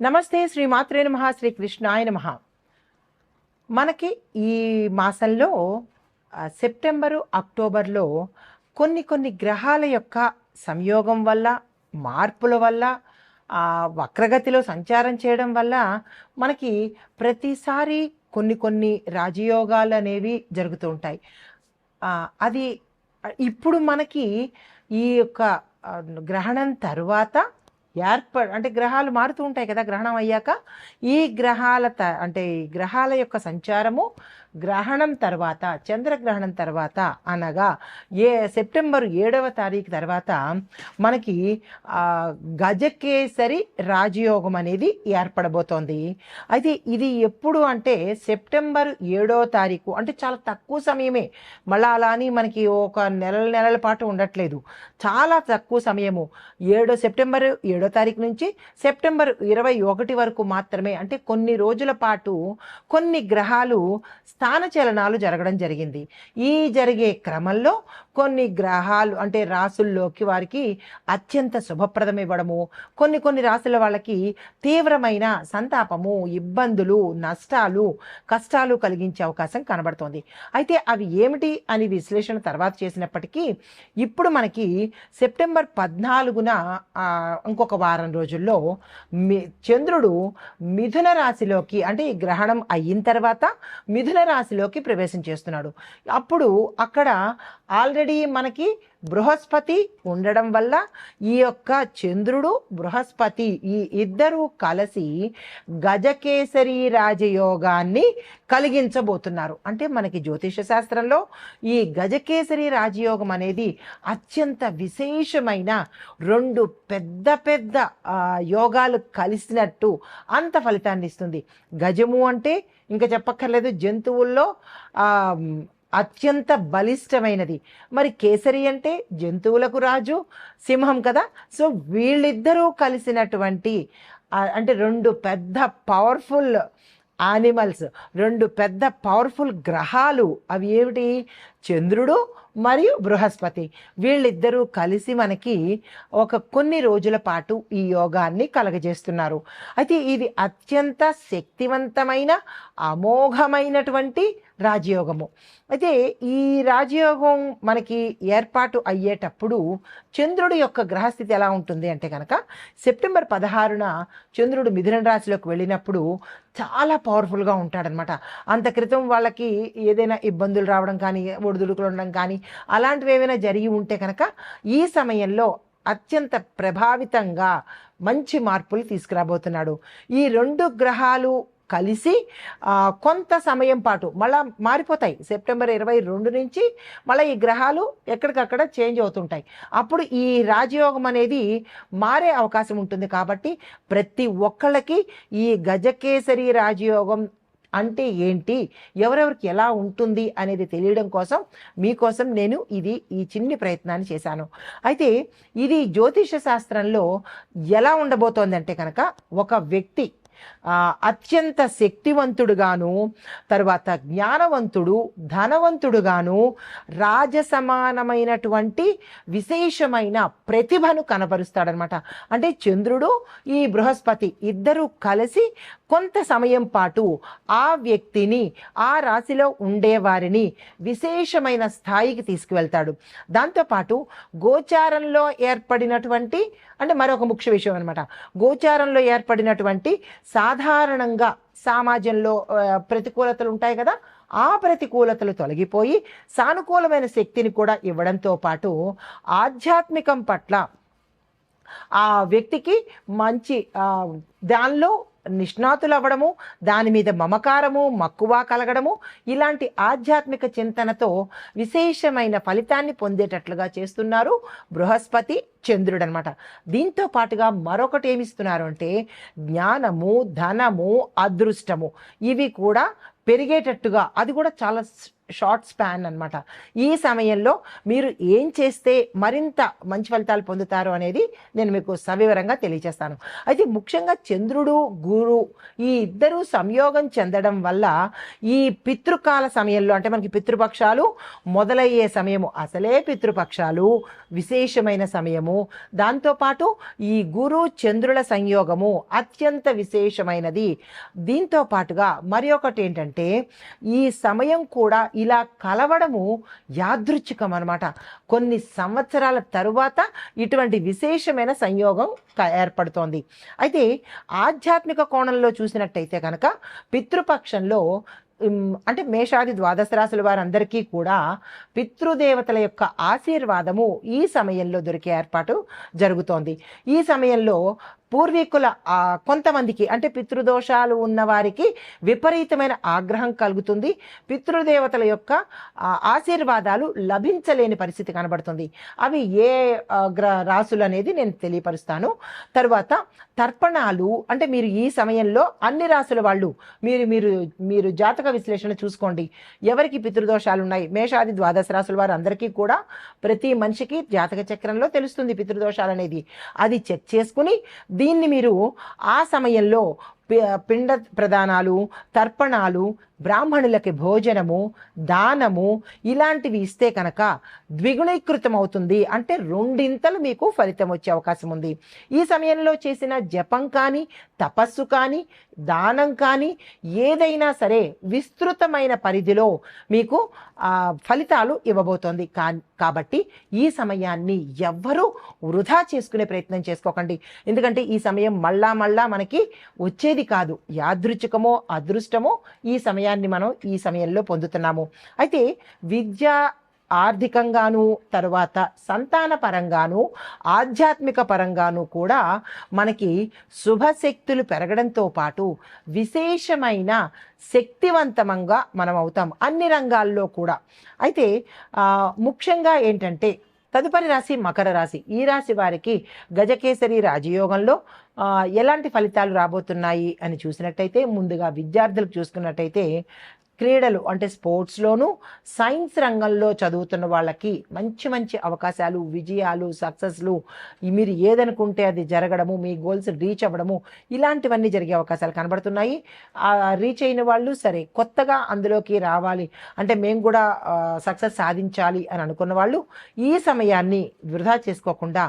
నమస్తే. శ్రీ మాత్రే నమః. శ్రీ కృష్ణాయ నమః. మనకి ఈ మాసంలో సెప్టెంబరు అక్టోబర్లో కొన్ని గ్రహాల యొక్క సంయోగం వల్ల, మార్పుల వల్ల, వక్రగతిలో సంచారం చేయడం వల్ల మనకి ప్రతిసారి కొన్ని రాజయోగాలు అనేవి జరుగుతూ ఉంటాయి. అది ఇప్పుడు మనకి ఈ యొక్క గ్రహణం తరువాత అంటే గ్రహాలు మారుతూ ఉంటాయి కదా. గ్రహణం అయ్యాక ఈ గ్రహాల యొక్క సంచారము గ్రహణం తర్వాత, చంద్రగ్రహణం తర్వాత అనగా సెప్టెంబర్ 7వ తారీఖు తర్వాత మనకి గజకేసరి రాజయోగం అనేది ఏర్పడబోతోంది. అయితే ఇది ఎప్పుడు అంటే సెప్టెంబర్ 7వ తారీఖు, అంటే చాలా తక్కువ సమయమే. మళ్ళీ అలా అని మనకి ఒక నెలల పాటు ఉండట్లేదు, చాలా తక్కువ సమయము. సెప్టెంబర్ 7వ తారీఖు నుంచి సెప్టెంబర్ 21 వరకు మాత్రమే, అంటే కొన్ని రోజుల పాటు కొన్ని గ్రహాలు స్థానచలనాలు జరగడం జరిగింది. ఈ జరిగే క్రమంలో కొన్ని గ్రహాలు అంటే రాసుల్లోకి వారికి అత్యంత శుభప్రదం ఇవ్వడము, కొన్ని రాసుల వాళ్ళకి తీవ్రమైన సంతాపము, ఇబ్బందులు, నష్టాలు, కష్టాలు కలిగించే అవకాశం కనబడుతోంది. అయితే అవి ఏమిటి అని విశ్లేషణ తర్వాత చేసినప్పటికీ ఇప్పుడు మనకి సెప్టెంబర్ 14న ఇంకొక వారం రోజుల్లో చంద్రుడు మిథున రాశిలోకి, అంటే ఈ గ్రహణం అయిన తర్వాత మిథున రాశిలోకి ప్రవేశం చేస్తున్నాడు. అప్పుడు అక్కడ ఆల్రెడీ మనకి బృహస్పతి ఉండడం వల్ల ఈ యొక్క చంద్రుడు, బృహస్పతి ఈ ఇద్దరూ కలిసి గజకేసరి రాజయోగాన్ని కలిగించబోతున్నారు. అంటే మనకి జ్యోతిష శాస్త్రంలో ఈ గజకేసరి రాజయోగం అనేది అత్యంత విశేషమైన రెండు పెద్ద యోగాలు కలిసినట్టు అంత ఫలితాన్ని ఇస్తుంది. గజము అంటే ఇంకా చెప్పక్కర్లేదు, జంతువుల్లో అత్యంత బలిష్టమైనది. మరి కేసరి అంటే జంతువులకు రాజు, సింహం కదా. సో వీళ్ళిద్దరూ కలిసినటువంటి అంటే రెండు పెద్ద పవర్ఫుల్ యానిమల్స్, రెండు పెద్ద పవర్ఫుల్ గ్రహాలు. అవి ఏమిటి? చంద్రుడు మరియు బృహస్పతి. వీళ్ళిద్దరూ కలిసి మనకి కొన్ని రోజుల పాటు ఈ యోగాన్ని కలగజేస్తున్నారు. అయితే ఇది అత్యంత శక్తివంతమైన అమోఘమైనటువంటి రాజయోగము. అయితే ఈ రాజయోగం మనకి ఏర్పాటు అయ్యేటప్పుడు చంద్రుడి యొక్క గ్రహస్థితి ఎలా ఉంటుంది అంటే కనుక సెప్టెంబర్ 16న చంద్రుడు మిథున రాశిలోకి వెళ్ళినప్పుడు చాలా పవర్ఫుల్గా ఉంటాడనమాట. అంత క్రితం వాళ్ళకి ఏదైనా ఇబ్బందులు రావడం కానీ, ఒడిదుడుకులు ఉండడం కానీ అలాంటివి ఏమైనా జరిగి ఉంటే కనుక ఈ సమయంలో అత్యంత ప్రభావితంగా మంచి మార్పులు తీసుకురాబోతున్నాడు. ఈ రెండు గ్రహాలు కలిసి కొంత సమయం పాటు మళ్ళీ మారిపోతాయి. సెప్టెంబర్ 22 నుంచి మళ్ళీ ఈ గ్రహాలు ఎక్కడికక్కడ చేంజ్ అవుతుంటాయి. అప్పుడు ఈ రాజయోగం అనేది మారే అవకాశం ఉంటుంది. కాబట్టి ప్రతి ఒక్కళ్ళకి ఈ గజకేసరి రాజయోగం అంటే ఏంటి, ఎవరెవరికి ఎలా ఉంటుంది అనేది తెలియడం కోసం మీకోసం నేను ఈ చిన్ని ప్రయత్నాన్ని చేశాను. అయితే ఇది జ్యోతిష శాస్త్రంలో ఎలా ఉండబోతోంది అంటే కనుక ఒక వ్యక్తి అత్యంత శక్తివంతుడుగాను, తర్వాత జ్ఞానవంతుడు, ధనవంతుడుగాను, రాజసమానమైనటువంటి విశేషమైన ప్రతిభను కనబరుస్తాడనమాట. అంటే చంద్రుడు, ఈ బృహస్పతి ఇద్దరూ కలిసి కొంత సమయం పాటు ఆ వ్యక్తిని, ఆ రాశిలో ఉండేవారిని విశేషమైన స్థాయికి తీసుకువెళ్తాడు. దాంతోపాటు గోచారంలో ఏర్పడినటువంటి, అంటే మరొక ముఖ్య విషయం అనమాట, గోచారంలో ఏర్పడినటువంటి సాధారణంగా సమాజంలో ప్రతికూలతలు ఉంటాయి కదా, ఆ ప్రతికూలతలు తొలగిపోయి సానుకూలమైన శక్తిని కూడా ఇవ్వడంతో పాటు ఆధ్యాత్మికం పట్ల ఆ వ్యక్తికి మంచి దానిలో నిష్ణాతులు అవ్వడము, దాని మీద మమకారము, మక్కువ కలగడము, ఇలాంటి ఆధ్యాత్మిక చింతనతో విశేషమైన ఫలితాన్ని పొందేటట్లుగా చేస్తున్నారు బృహస్పతి, చంద్రుడు అనమాట. దీంతో పాటుగా మరొకటి ఏమిస్తున్నారు అంటే జ్ఞానము, ధనము, అదృష్టము ఇవి కూడా పెరిగేటట్టుగా, అది కూడా చాలా షార్ట్ స్పాన్ అన్నమాట. ఈ సమయంలో మీరు ఏం చేస్తే మరింత మంచి ఫలితాలు పొందుతారు అనేది నేను మీకు సవివరంగా తెలియజేస్తాను. అయితే ముఖ్యంగా చంద్రుడు, గురు ఈ ఇద్దరు సంయోగం చెందడం వల్ల ఈ పితృకాల సమయంలో, అంటే మనకి పితృపక్షాలు మొదలయ్యే సమయము, అసలే పితృపక్షాలు విశేషమైన సమయము, దాంతోపాటు ఈ గురు చంద్రుల సంయోగము అత్యంత విశేషమైనది. దీంతో పాటుగా మరి ఒకటి ఏంటంటే ఈ సమయం కూడా ఇలా కలవడము యాదృచ్ఛికం అనమాట. కొన్ని సంవత్సరాల తరువాత ఇటువంటి విశేషమైన సంయోగం ఏర్పడుతోంది. అయితే ఆధ్యాత్మిక కోణంలో చూసినట్టయితే కనుక పితృపక్షంలో అంటే మేషాది ద్వాదశ రాశుల వారందరికీ కూడా పితృదేవతల యొక్క ఆశీర్వాదము ఈ సమయంలో దొరికే ఏర్పాటు జరుగుతోంది. ఈ సమయంలో పూర్వీకుల కొంతమందికి, అంటే పితృదోషాలు ఉన్నవారికి విపరీతమైన ఆగ్రహం కలుగుతుంది. పితృదేవతల యొక్క ఆశీర్వాదాలు లభించలేని పరిస్థితి కనబడుతుంది. అవి ఏ రాసులు అనేది నేను తెలియపరుస్తాను. తర్వాత తర్పణాలు, అంటే మీరు ఈ సమయంలో అన్ని రాసుల వాళ్ళు మీరు మీరు మీరు జాతక విశ్లేషణ చూసుకోండి. ఎవరికి పితృదోషాలు ఉన్నాయి, మేషాది ద్వాదశ రాసుల వారు అందరికీ కూడా ప్రతి మనిషికి జాతక చక్రంలో తెలుస్తుంది పితృదోషాలు అనేది. అది చెక్ చేసుకుని దీన్ని మీరు ఆ సమయంలో పిండ ప్రదానాలు, తర్పణాలు, బ్రాహ్మణులకి భోజనము, దానము ఇలాంటివి ఇస్తే కనుక ద్విగుణీకృతం అవుతుంది. అంటే రెండింతలు మీకు ఫలితం వచ్చే అవకాశం ఉంది. ఈ సమయంలో చేసిన జపం కానీ, తపస్సు కానీ, దానం కానీ ఏదైనా సరే విస్తృతమైన పరిధిలో మీకు ఫలితాలు ఇవ్వబోతోంది. కాబట్టి ఈ సమయాన్ని ఎవ్వరూ వృధా చేసుకునే ప్రయత్నం చేసుకోకండి. ఎందుకంటే ఈ సమయం మళ్ళా మనకి వచ్చేది కాదు. యాదృచ్ఛికమో అదృష్టమో ఈ సమయాన్ని మనం ఈ సమయంలో పొందుతున్నాము. అయితే విద్య ఆర్థికంగాను, తరువాత సంతాన పరంగాను, ఆధ్యాత్మిక పరంగాను కూడా మనకి శుభశక్తులు పెరగడంతో పాటు విశేషమైన శక్తివంతంగా మనం అవుతాం అన్ని రంగాల్లో కూడా. అయితే ముఖ్యంగా ఏంటంటే తదుపరి రాశి మకర రాశి. ఈ రాశి వారికి గజకేసరి రాజయోగంలో ఎలాంటి ఫలితాలు రాబోతున్నాయి అని చూసినట్టయితే, ముందుగా విద్యార్థులకు చూసుకున్నట్టయితే క్రీడలు అంటే స్పోర్ట్స్లోను, సైన్స్ రంగంలో చదువుతున్న వాళ్ళకి మంచి మంచి అవకాశాలు, విజయాలు, సక్సెస్లు, మీరు ఏదనుకుంటే అది జరగడము, మీ గోల్స్ రీచ్ అవ్వడము ఇలాంటివన్నీ జరిగే అవకాశాలు కనబడుతున్నాయి. రీచ్ అయిన వాళ్ళు సరే కొత్తగా అందులోకి రావాలి, అంటే మేము కూడా సక్సెస్ సాధించాలి అని అనుకున్న వాళ్ళు ఈ సమయాన్ని వృధా చేసుకోకుండా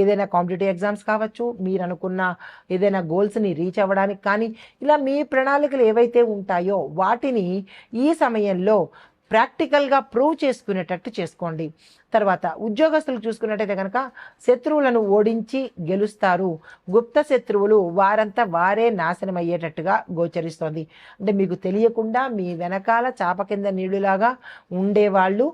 ఏదైనా కాంపిటేటివ్ ఎగ్జామ్స్ కావచ్చు, మీరు అనుకున్న ఏదైనా గోల్స్ని రీచ్ అవ్వడానికి కానీ, ఇలా మీ ప్రణాళికలు ఏవైతే ఉంటాయో వాటిని ఈ సమయంలో ప్రాక్టికల్గా ప్రూవ్ చేసుకునేటట్టు చేసుకోండి. తర్వాత ఉద్యోగస్తులు చూసుకున్నట్టయితే కనుక శత్రువులను ఓడించి గెలుస్తారు. గుప్త శత్రువులు వారంతా వారే నాశనం అయ్యేటట్టుగా గోచరిస్తోంది. అంటే మీకు తెలియకుండా మీ వెనకాల చాప కింద నీళ్లులాగా ఉండేవాళ్ళు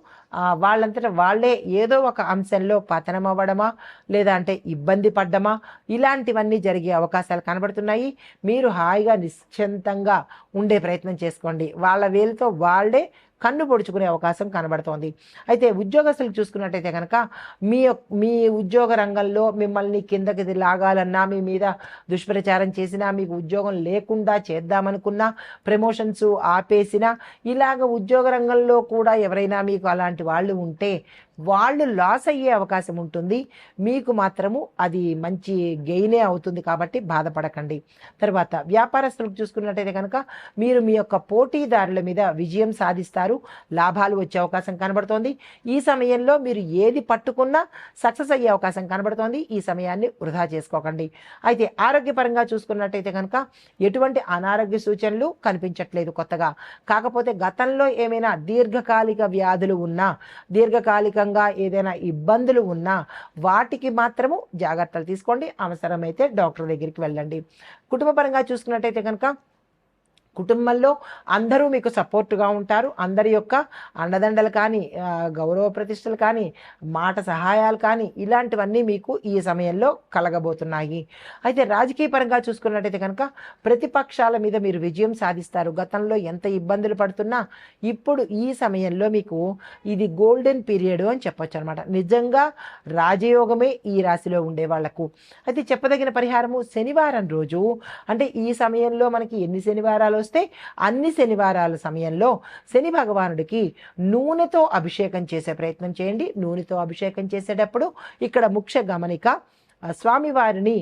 వాళ్ళంతటా వాళ్ళే ఏదో ఒక అంశంలో పతనం అవ్వడమా, లేదా అంటే ఇబ్బంది పడ్డమా, ఇలాంటివన్నీ జరిగే అవకాశాలు కనబడుతున్నాయి. మీరు హాయిగా నిశ్చింతంగా ఉండే ప్రయత్నం చేసుకోండి. వాళ్ళ వేలుతో వాళ్ళే కన్ను పొడుచుకునే అవకాశం కనబడుతోంది. అయితే ఉద్యోగస్తులకు చూసుకున్నట్టయితే కనుక మీ ఉద్యోగ రంగంలో మిమ్మల్ని కిందకి లాగాలన్నా, మీ మీద దుష్ప్రచారం చేసినా, మీకు ఉద్యోగం లేకుండా చేద్దామనుకున్నా, ప్రమోషన్స్ ఆపేసినా, ఇలాగ ఉద్యోగ రంగంలో కూడా ఎవరైనా మీకు అలాంటి వాళ్ళు ఉంటే వాళ్ళు లాస్ అయ్యే అవకాశం ఉంటుంది. మీకు మాత్రము అది మంచి గెయినే అవుతుంది, కాబట్టి బాధపడకండి. తర్వాత వ్యాపారస్తులకు చూసుకున్నట్టయితే కనుక మీరు మీ యొక్క పోటీదారుల మీద విజయం సాధిస్తారు, లాభాలు వచ్చే అవకాశం కనబడుతోంది. ఈ సమయంలో మీరు ఏది పట్టుకున్నా సక్సెస్ అయ్యే అవకాశం కనబడుతోంది. ఈ సమయాన్ని వృధా చేసుకోకండి. అయితే ఆరోగ్యపరంగా చూసుకున్నట్టయితే కనుక ఎటువంటి అనారోగ్య సూచనలు కనిపించట్లేదు కొత్తగా. కాకపోతే గతంలో ఏమైనా దీర్ఘకాలిక వ్యాధులు ఉన్నా, దీర్ఘకాలికంగా ఏదైనా ఇబ్బందులు ఉన్నా వాటికి మాత్రము జాగ్రత్తలు తీసుకోండి. అవసరమైతే డాక్టర్ దగ్గరికి వెళ్ళండి. కుటుంబపరంగా చూసుకున్నట్టయితే కనుక కుటుంబంలో అందరూ మీకు సపోర్టుగా ఉంటారు. అందరి యొక్క అండదండలు కానీ, గౌరవ ప్రతిష్టలు కానీ, మాట సహాయాలు కానీ ఇలాంటివన్నీ మీకు ఈ సమయంలో కలగబోతున్నాయి. అయితే రాజకీయ పరంగా చూసుకున్నట్టయితే కనుక ప్రతిపక్షాల మీద మీరు విజయం సాధిస్తారు. గతంలో ఎంత ఇబ్బందులు పడుతున్నా ఇప్పుడు ఈ సమయంలో మీకు ఇది గోల్డెన్ పీరియడ్ అని చెప్పొచ్చు అనమాట. నిజంగా రాజయోగమే ఈ రాశిలో ఉండే వాళ్లకు. అయితే చెప్పదగిన పరిహారము శనివారం రోజు, అంటే ఈ సమయంలో మనకి ఎన్ని శనివారాలు వస్తే అన్ని శనివారాల సమయంలో శని భగవానుడికి నూనెతో అభిషేకం చేసే ప్రయత్నం చేయండి. నూనెతో అభిషేకం చేసేటప్పుడు ఇక్కడ ముఖ్య గమనిక, స్వామివారిని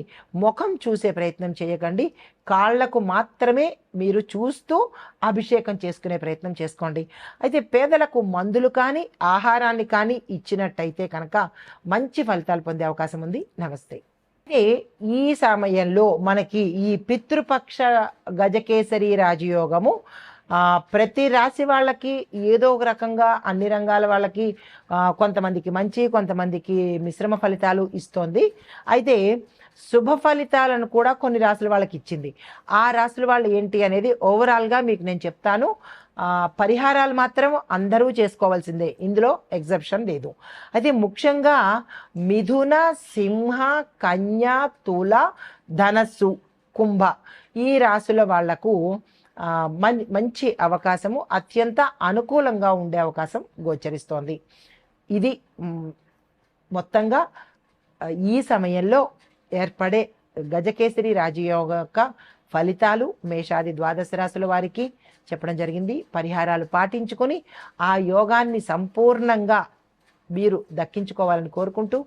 ముఖం చూసే ప్రయత్నం చేయకండి. కాళ్లకు మాత్రమే మీరు చూస్తూ అభిషేకం చేసుకునే ప్రయత్నం చేసుకోండి. అయితే పేదలకు మందులు కానీ ఆహారాన్ని కానీ ఇచ్చినట్టయితే కనుక మంచి ఫలితాలు పొందే అవకాశం ఉంది. నమస్తే. అయితే ఈ సమయంలో మనకి ఈ పితృపక్ష గజకేసరి రాజయోగము ప్రతి రాశి వాళ్ళకి ఏదో ఒక రకంగా, అన్ని రంగాల వాళ్ళకి కొంతమందికి మంచి, కొంతమందికి మిశ్రమ ఫలితాలు ఇస్తోంది. అయితే శుభ ఫలితాలను కూడా కొన్ని రాశుల వాళ్ళకి ఇచ్చింది. ఆ రాశుల వాళ్ళు ఏంటి అనేది ఓవరాల్గా మీకు నేను చెప్తాను. పరిహారాలు మాత్రం అందరూ చేసుకోవాల్సిందే, ఇందులో ఎగ్జెప్షన్ లేదు. అయితే ముఖ్యంగా మిథున, సింహ, కన్య, తుల, ధనస్సు, కుంభ ఈ రాశుల వాళ్లకు మంచి అవకాశము, అత్యంత అనుకూలంగా ఉండే అవకాశం గోచరిస్తోంది. ఇది మొత్తంగా ఈ సమయంలో ఏర్పడే గజకేసరి రాజయోగ యొక్క ఫలితాలు మేషాది ద్వాదశ రాశుల వారికి చెప్పడం జరిగింది. పరిహారాలు పాటించుకొని ఆ యోగాన్ని సంపూర్ణంగా మీరు దక్కించుకోవాలని కోరుకుంటూ